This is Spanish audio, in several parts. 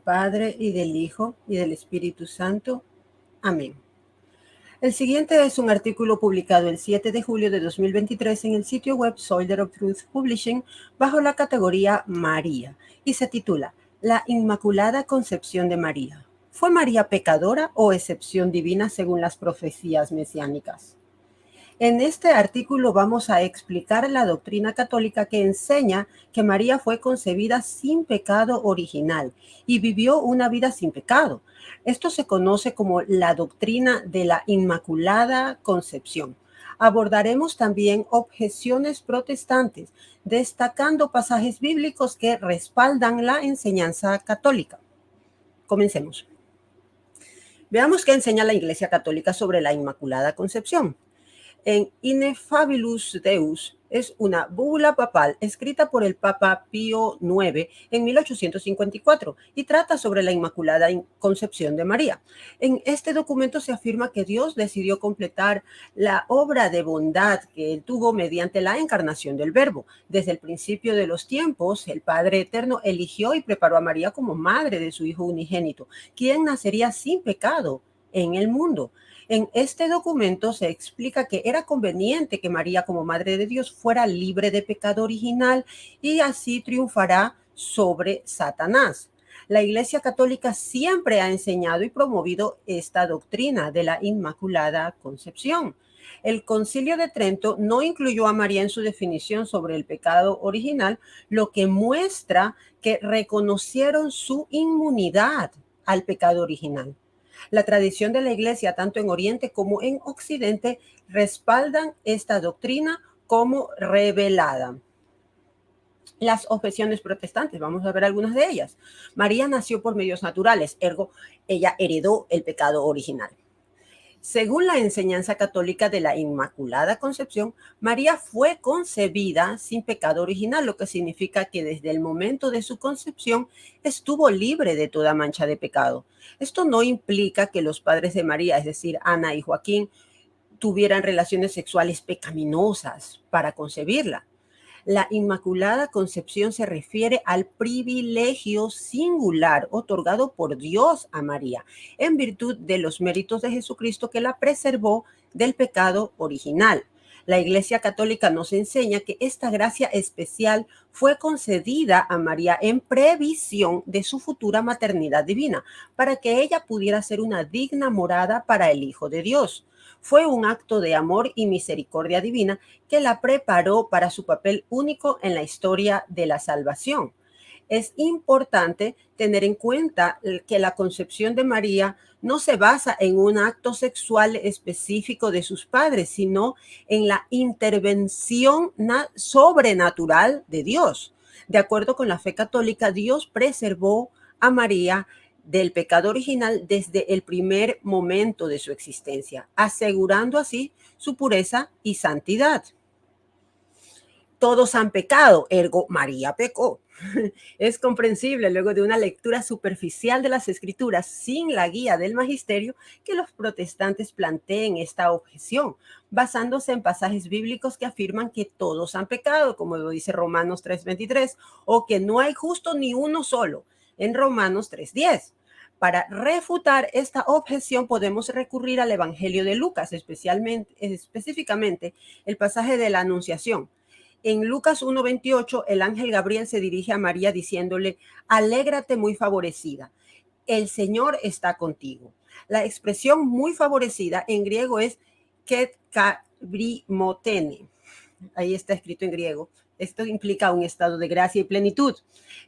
Padre, y del Hijo, y del Espíritu Santo. Amén. El siguiente es un artículo publicado el 7 de julio de 2023 en el sitio web Soldier of Truth Publishing bajo la categoría María y se titula La Inmaculada Concepción de María. ¿Fue María pecadora o excepción divina según las profecías mesiánicas? En este artículo vamos a explicar la doctrina católica que enseña que María fue concebida sin pecado original y vivió una vida sin pecado. Esto se conoce como la doctrina de la Inmaculada Concepción. Abordaremos también objeciones protestantes, destacando pasajes bíblicos que respaldan la enseñanza católica. Comencemos. Veamos qué enseña la Iglesia Católica sobre la Inmaculada Concepción. En Ineffabilis Deus es una bula papal escrita por el Papa Pío IX en 1854 y trata sobre la Inmaculada Concepción de María. En este documento se afirma que Dios decidió completar la obra de bondad que él tuvo mediante la encarnación del Verbo. Desde el principio de los tiempos, el Padre Eterno eligió y preparó a María como madre de su Hijo unigénito, quien nacería sin pecado en el mundo. En este documento se explica que era conveniente que María, como Madre de Dios, fuera libre de pecado original y así triunfará sobre Satanás. La Iglesia Católica siempre ha enseñado y promovido esta doctrina de la Inmaculada Concepción. El Concilio de Trento no incluyó a María en su definición sobre el pecado original, lo que muestra que reconocieron su inmunidad al pecado original. La tradición de la Iglesia, tanto en Oriente como en Occidente, respaldan esta doctrina como revelada. Las objeciones protestantes, vamos a ver algunas de ellas. María nació por medios naturales, ergo, ella heredó el pecado original. Según la enseñanza católica de la Inmaculada Concepción, María fue concebida sin pecado original, lo que significa que desde el momento de su concepción estuvo libre de toda mancha de pecado. Esto no implica que los padres de María, es decir, Ana y Joaquín, tuvieran relaciones sexuales pecaminosas para concebirla. La Inmaculada Concepción se refiere al privilegio singular otorgado por Dios a María en virtud de los méritos de Jesucristo que la preservó del pecado original. La Iglesia Católica nos enseña que esta gracia especial fue concedida a María en previsión de su futura maternidad divina, para que ella pudiera ser una digna morada para el Hijo de Dios. Fue un acto de amor y misericordia divina que la preparó para su papel único en la historia de la salvación. Es importante tener en cuenta que la concepción de María no se basa en un acto sexual específico de sus padres, sino en la intervención sobrenatural de Dios. De acuerdo con la fe católica, Dios preservó a María del pecado original desde el primer momento de su existencia, asegurando así su pureza y santidad. Todos han pecado, ergo María pecó. Es comprensible luego de una lectura superficial de las Escrituras sin la guía del magisterio que los protestantes planteen esta objeción, basándose en pasajes bíblicos que afirman que todos han pecado, como lo dice Romanos 3:23, o que no hay justo ni uno solo, en Romanos 3:10. Para refutar esta objeción podemos recurrir al Evangelio de Lucas, específicamente el pasaje de la Anunciación. En Lucas 1:28, el ángel Gabriel se dirige a María diciéndole: alégrate muy favorecida, el Señor está contigo. La expresión muy favorecida en griego es ketkarimotene. Ahí está escrito en griego. Esto implica un estado de gracia y plenitud.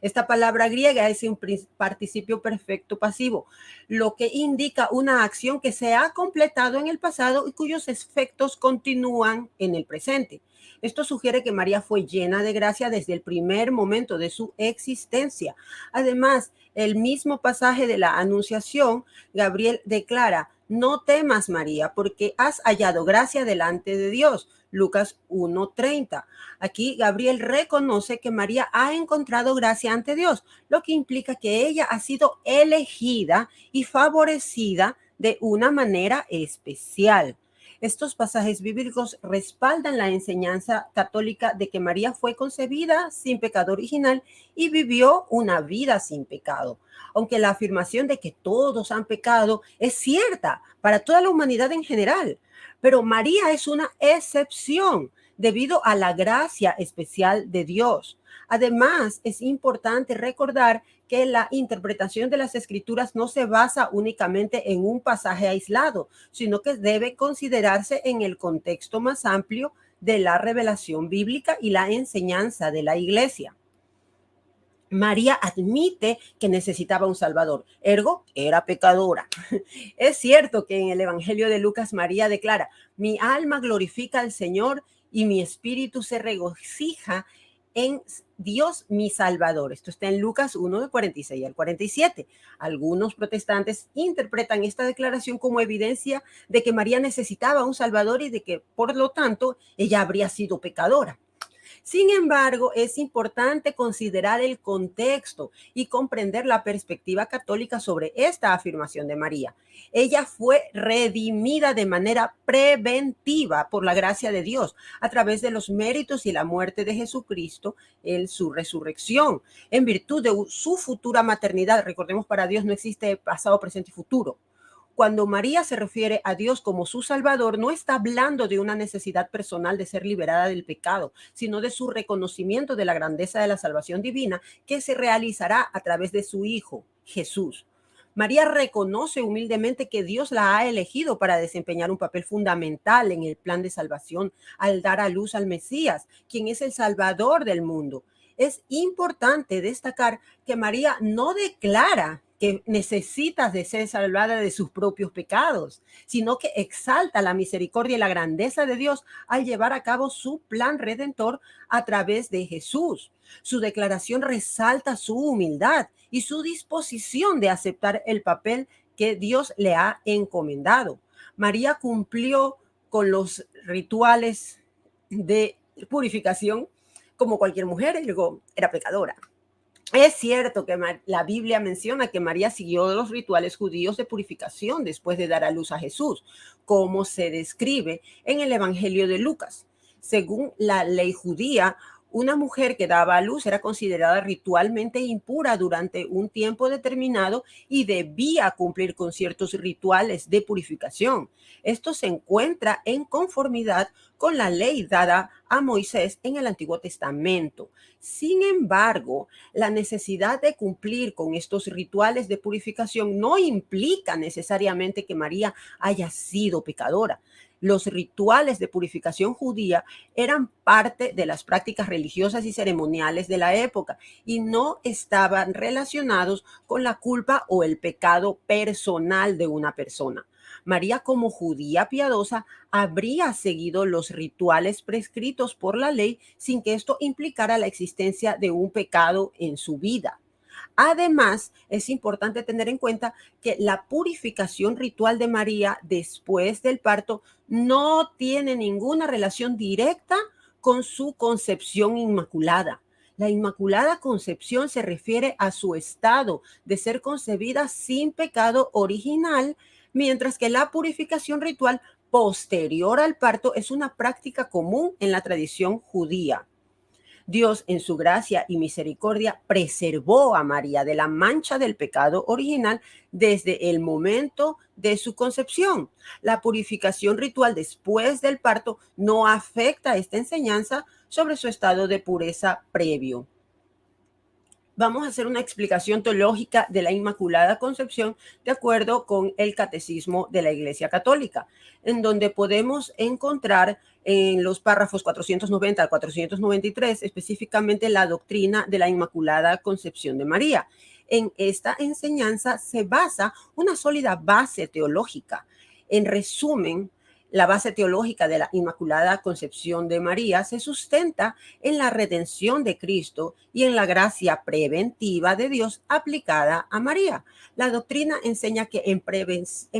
Esta palabra griega es un participio perfecto pasivo, lo que indica una acción que se ha completado en el pasado y cuyos efectos continúan en el presente. Esto sugiere que María fue llena de gracia desde el primer momento de su existencia. Además, el mismo pasaje de la Anunciación, Gabriel declara: no temas, María, porque has hallado gracia delante de Dios. Lucas 1:30. Aquí Gabriel reconoce que María ha encontrado gracia ante Dios, lo que implica que ella ha sido elegida y favorecida de una manera especial. Estos pasajes bíblicos respaldan la enseñanza católica de que María fue concebida sin pecado original y vivió una vida sin pecado. Aunque la afirmación de que todos han pecado es cierta para toda la humanidad en general, pero María es una excepción debido a la gracia especial de Dios. Además, es importante recordar que la interpretación de las escrituras no se basa únicamente en un pasaje aislado, sino que debe considerarse en el contexto más amplio de la revelación bíblica y la enseñanza de la iglesia. María admite que necesitaba un Salvador, ergo era pecadora. Es cierto que en el Evangelio de Lucas María declara: mi alma glorifica al Señor y mi espíritu se regocija en Dios mi Salvador. Esto está en Lucas 1, de 46 al 47. Algunos protestantes interpretan esta declaración como evidencia de que María necesitaba un Salvador y de que, por lo tanto, ella habría sido pecadora. Sin embargo, es importante considerar el contexto y comprender la perspectiva católica sobre esta afirmación de María. Ella fue redimida de manera preventiva por la gracia de Dios a través de los méritos y la muerte de Jesucristo en su resurrección, en virtud de su futura maternidad. Recordemos, para Dios no existe pasado, presente y futuro. Cuando María se refiere a Dios como su Salvador, no está hablando de una necesidad personal de ser liberada del pecado, sino de su reconocimiento de la grandeza de la salvación divina que se realizará a través de su Hijo, Jesús. María reconoce humildemente que Dios la ha elegido para desempeñar un papel fundamental en el plan de salvación al dar a luz al Mesías, quien es el Salvador del mundo. Es importante destacar que María no declara que necesita de ser salvada de sus propios pecados, sino que exalta la misericordia y la grandeza de Dios al llevar a cabo su plan redentor a través de Jesús. Su declaración resalta su humildad y su disposición de aceptar el papel que Dios le ha encomendado. María cumplió con los rituales de purificación como cualquier mujer, y luego era pecadora. Es cierto que la Biblia menciona que María siguió los rituales judíos de purificación después de dar a luz a Jesús, como se describe en el Evangelio de Lucas. Según la ley judía, una mujer que daba a luz era considerada ritualmente impura durante un tiempo determinado y debía cumplir con ciertos rituales de purificación. Esto se encuentra en conformidad con la ley dada a Moisés en el Antiguo Testamento. Sin embargo, la necesidad de cumplir con estos rituales de purificación no implica necesariamente que María haya sido pecadora. Los rituales de purificación judía eran parte de las prácticas religiosas y ceremoniales de la época y no estaban relacionados con la culpa o el pecado personal de una persona. María, como judía piadosa, habría seguido los rituales prescritos por la ley sin que esto implicara la existencia de un pecado en su vida. Además, es importante tener en cuenta que la purificación ritual de María después del parto no tiene ninguna relación directa con su concepción inmaculada. La inmaculada concepción se refiere a su estado de ser concebida sin pecado original, mientras que la purificación ritual posterior al parto es una práctica común en la tradición judía. Dios, en su gracia y misericordia, preservó a María de la mancha del pecado original desde el momento de su concepción. La purificación ritual después del parto no afecta esta enseñanza sobre su estado de pureza previo. Vamos a hacer una explicación teológica de la Inmaculada Concepción de acuerdo con el Catecismo de la Iglesia Católica, en donde podemos encontrar en los párrafos 490 al 493 específicamente la doctrina de la Inmaculada Concepción de María. En esta enseñanza se basa una sólida base teológica. En resumen, la base teológica de la Inmaculada Concepción de María se sustenta en la redención de Cristo y en la gracia preventiva de Dios aplicada a María. La doctrina enseña que en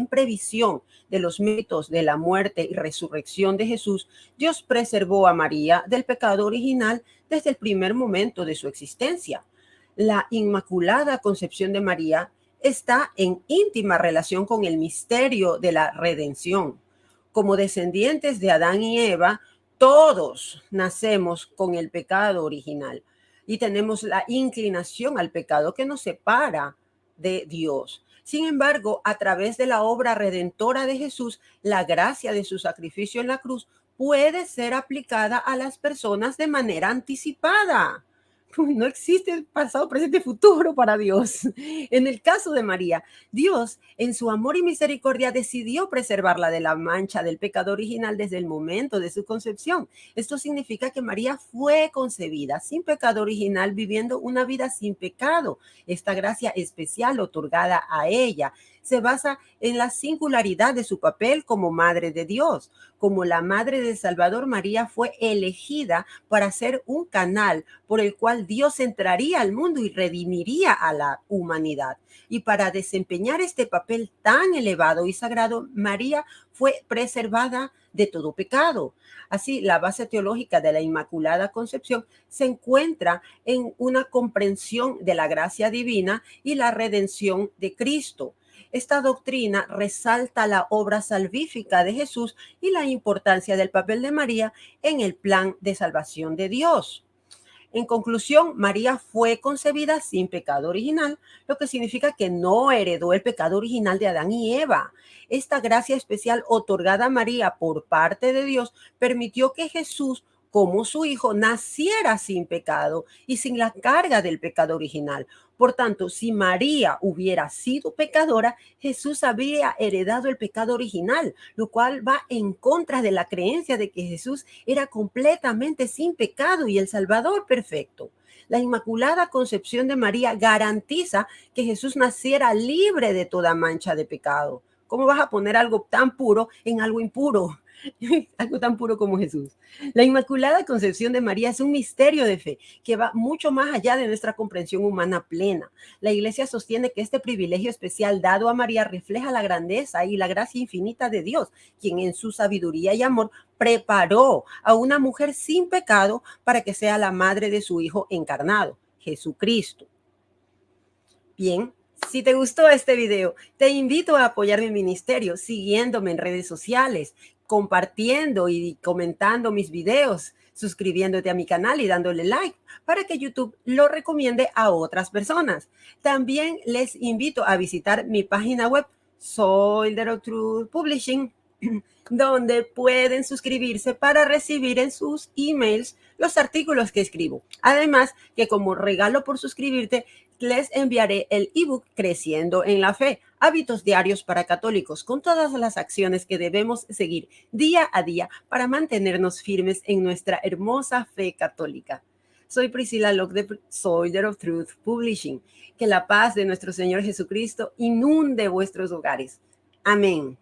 previsión de los méritos de la muerte y resurrección de Jesús, Dios preservó a María del pecado original desde el primer momento de su existencia. La Inmaculada Concepción de María está en íntima relación con el misterio de la redención. Como descendientes de Adán y Eva, todos nacemos con el pecado original y tenemos la inclinación al pecado que nos separa de Dios. Sin embargo, a través de la obra redentora de Jesús, la gracia de su sacrificio en la cruz puede ser aplicada a las personas de manera anticipada. No existe pasado, presente, futuro para Dios. En el caso de María, Dios, en su amor y misericordia, decidió preservarla de la mancha del pecado original desde el momento de su concepción. Esto significa que María fue concebida sin pecado original, viviendo una vida sin pecado. Esta gracia especial otorgada a ella se basa en la singularidad de su papel como Madre de Dios. Como la Madre del Salvador, María fue elegida para ser un canal por el cual Dios entraría al mundo y redimiría a la humanidad. Y para desempeñar este papel tan elevado y sagrado, María fue preservada de todo pecado. Así, la base teológica de la Inmaculada Concepción se encuentra en una comprensión de la gracia divina y la redención de Cristo. Esta doctrina resalta la obra salvífica de Jesús y la importancia del papel de María en el plan de salvación de Dios. En conclusión, María fue concebida sin pecado original, lo que significa que no heredó el pecado original de Adán y Eva. Esta gracia especial otorgada a María por parte de Dios permitió que Jesús, como su hijo, naciera sin pecado y sin la carga del pecado original. Por tanto, si María hubiera sido pecadora, Jesús habría heredado el pecado original, lo cual va en contra de la creencia de que Jesús era completamente sin pecado y el Salvador perfecto. La Inmaculada Concepción de María garantiza que Jesús naciera libre de toda mancha de pecado. ¿Cómo vas a poner algo tan puro en algo impuro? Algo tan puro como Jesús. La Inmaculada Concepción de María es un misterio de fe que va mucho más allá de nuestra comprensión humana plena. La Iglesia sostiene que este privilegio especial dado a María refleja la grandeza y la gracia infinita de Dios, quien en su sabiduría y amor preparó a una mujer sin pecado para que sea la madre de su Hijo encarnado, Jesucristo. Bien, si te gustó este video, te invito a apoyar mi ministerio siguiéndome en redes sociales, compartiendo y comentando mis videos, suscribiéndote a mi canal y dándole like para que YouTube lo recomiende a otras personas. También les invito a visitar mi página web Soldier of Truth Publishing, donde pueden suscribirse para recibir en sus emails los artículos que escribo. Además, que como regalo por suscribirte, les enviaré el ebook Creciendo en la Fe, hábitos diarios para católicos, con todas las acciones que debemos seguir día a día para mantenernos firmes en nuestra hermosa fe católica. Soy Priscilla Locke de Soldier of Truth Publishing. Que la paz de nuestro Señor Jesucristo inunde vuestros hogares. Amén.